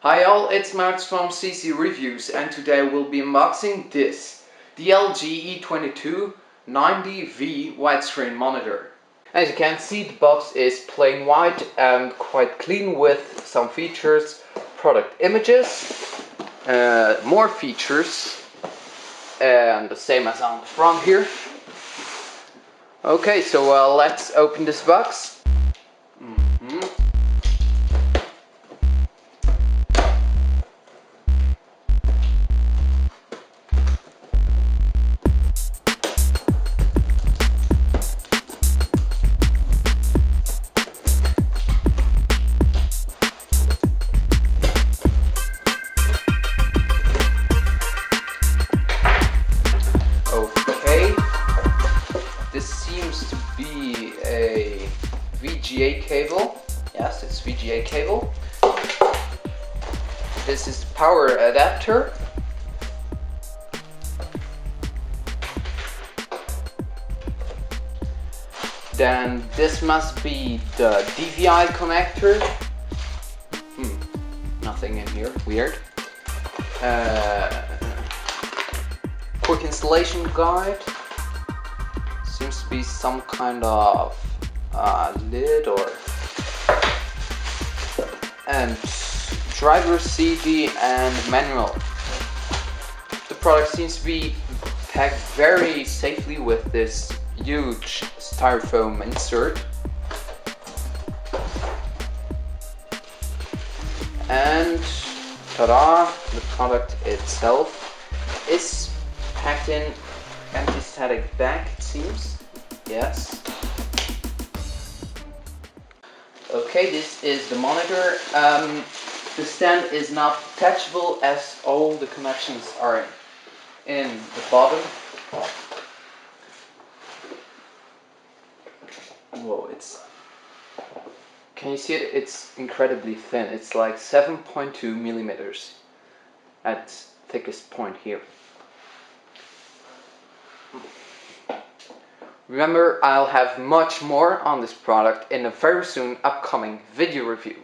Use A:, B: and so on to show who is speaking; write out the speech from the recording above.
A: Hi all, it's Max from CCReviews and today we'll be unboxing this, the LG E2290V widescreen monitor. As you can see, the box is plain white and quite clean with some features, product images, more features, and the same as on the front here. Okay, so let's open this box. Okay, this seems to be a VGA cable. Yes, it's VGA cable. This is the power adapter. Then this must be the DVI connector. Nothing in here, weird. Quick installation guide. Seems to be some kind of lid and driver CD and manual. The product seems to be packed very safely with this huge styrofoam insert. And ta-da! The product itself is packed in anti-static bag, it seems. Yes. Okay, this is the monitor. The stand is not detachable as all the connections are in the bottom. Whoa, can you see it? It's incredibly thin. It's like 7.2 millimeters at thickest point here. Remember, I'll have much more on this product in a very soon upcoming video review.